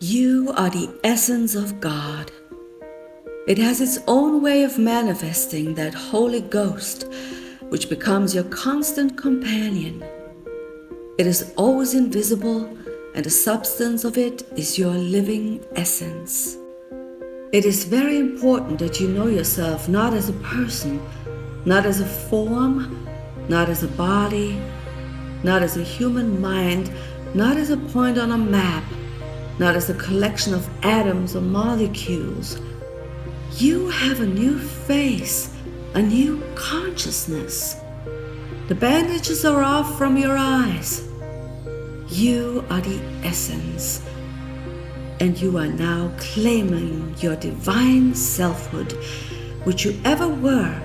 You are the essence of God. It has its own way of manifesting, that Holy Ghost, which becomes your constant companion. It is always invisible, and the substance of it is your living essence. It is very important that you know yourself not as a person, not as a form, not as a body, not as a human mind, not as a point on a map, not as a collection of atoms or molecules. You have a new face, a new consciousness. The bandages are off from your eyes. You are the essence, and you are now claiming your divine selfhood, which you ever were,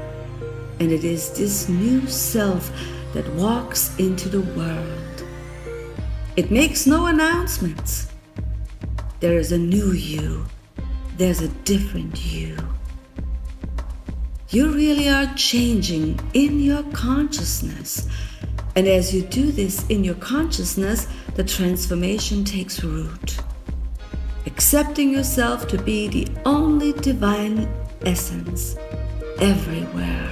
and it is this new self that walks into the world. It makes no announcements. There is a new you. There's a different you. You really are changing in your consciousness. And as you do this in your consciousness, the transformation takes root. Accepting yourself to be the only divine essence everywhere.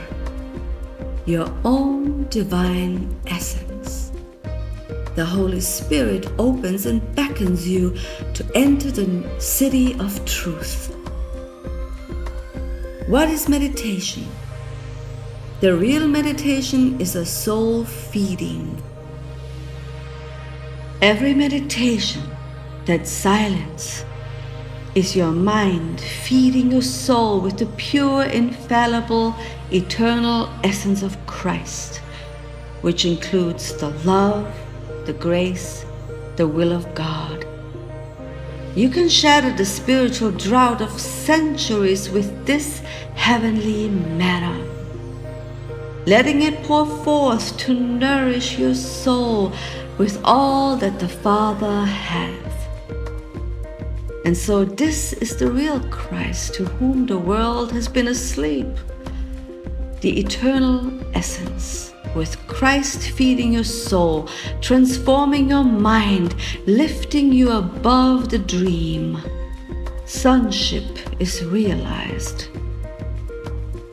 Your own divine essence. The Holy Spirit opens and beckons you to enter the city of truth. What is meditation? The real meditation is a soul feeding. Every meditation, that silence, is your mind feeding your soul with the pure, infallible, eternal essence of Christ, which includes the love, the grace, the will of God. You can shatter the spiritual drought of centuries with this heavenly manna, letting it pour forth to nourish your soul with all that the Father has. And so this is the real Christ, to whom the world has been asleep, the eternal essence, with Christ feeding your soul, transforming your mind, lifting you above the dream. Sonship is realized.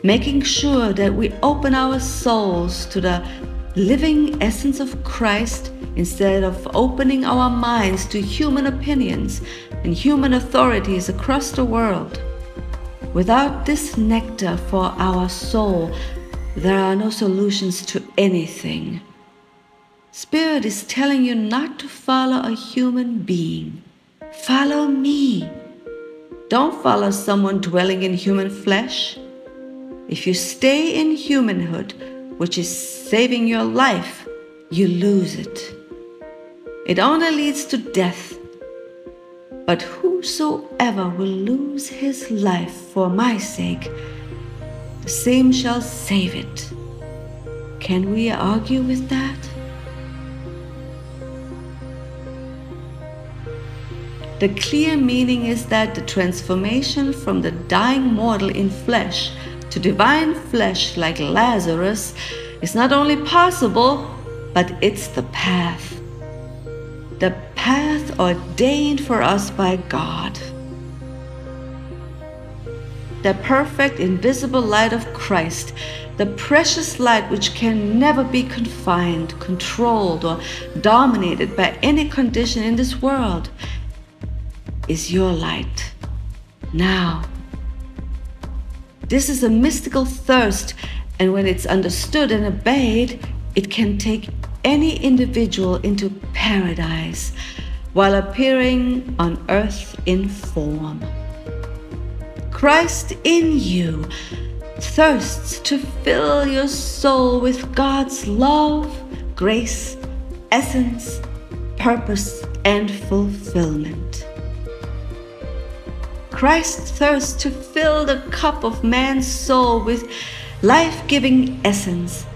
Making sure that we open our souls to the living essence of Christ instead of opening our minds to human opinions and human authorities across the world. Without this nectar for our soul, there are no solutions to anything. Spirit is telling you not to follow a human being. Follow me. Don't follow someone dwelling in human flesh. If you stay in humanhood, which is saving your life, you lose it. It only leads to death. But whosoever will lose his life for my sake, the same shall save it. Can we argue with that? The clear meaning is that the transformation from the dying mortal in flesh to divine flesh like Lazarus is not only possible, but it's the path. The path ordained for us by God. The perfect invisible light of Christ, the precious light which can never be confined, controlled, or dominated by any condition in this world, is your light now. This is a mystical thirst, and when it's understood and obeyed, it can take any individual into paradise while appearing on earth in form. Christ in you thirsts to fill your soul with God's love, grace, essence, purpose, and fulfillment. Christ thirsts to fill the cup of man's soul with life-giving essence,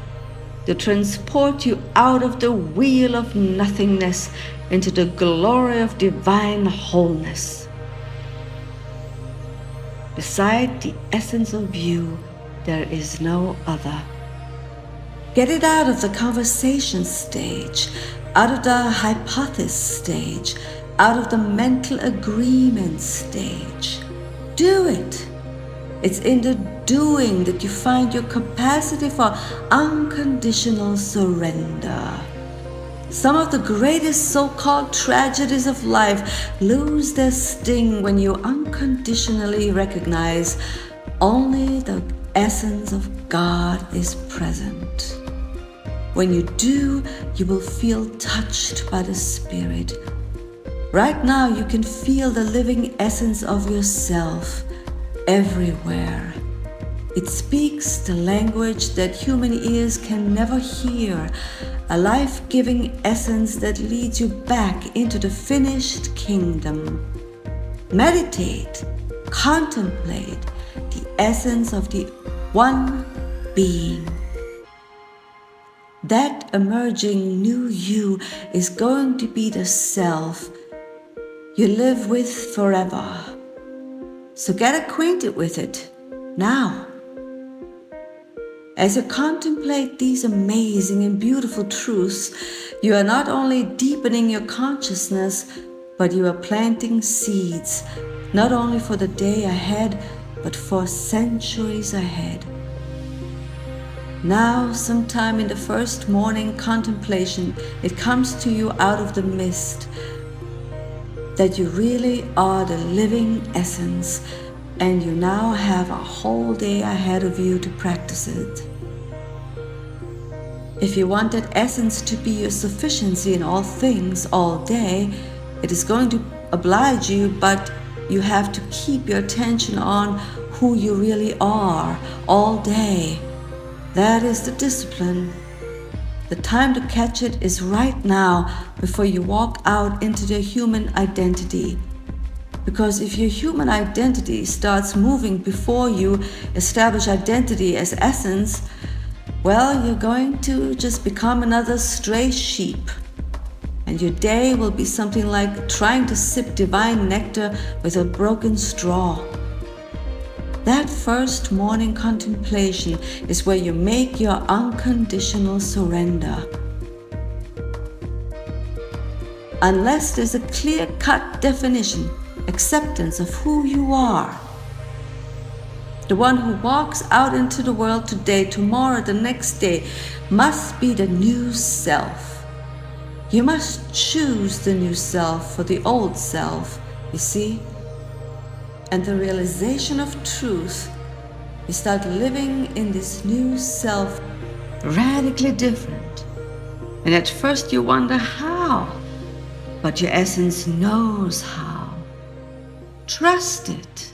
to transport you out of the wheel of nothingness into the glory of divine wholeness. Beside the essence of you, there is no other. Get it out of the conversation stage, out of the hypothesis stage, out of the mental agreement stage. Do it. It's in the doing that you find your capacity for unconditional surrender. Some of the greatest so-called tragedies of life lose their sting when you unconditionally recognize only the essence of God is present. When you do, you will feel touched by the Spirit. Right now, you can feel the living essence of yourself everywhere. It speaks the language that human ears can never hear, a life-giving essence that leads you back into the finished kingdom. Meditate, contemplate the essence of the one being. That emerging new you is going to be the self you live with forever. So get acquainted with it now. As you contemplate these amazing and beautiful truths, you are not only deepening your consciousness, but you are planting seeds, not only for the day ahead, but for centuries ahead. Now, sometime in the first morning contemplation, it comes to you out of the mist that you really are the living essence, and you now have a whole day ahead of you to practice it. If you want that essence to be your sufficiency in all things, all day, it is going to oblige you, but you have to keep your attention on who you really are all day. That is the discipline. The time to catch it is right now, before you walk out into the human identity. Because if your human identity starts moving before you establish identity as essence, well, you're going to just become another stray sheep. And your day will be something like trying to sip divine nectar with a broken straw. That first morning contemplation is where you make your unconditional surrender. Unless there's a clear-cut definition, acceptance of who you are. The one who walks out into the world today, tomorrow, the next day, must be the new self. You must choose the new self for the old self, you see? And the realization of truth, you start living in this new self, radically different. And at first you wonder how, but your essence knows how. Trust it.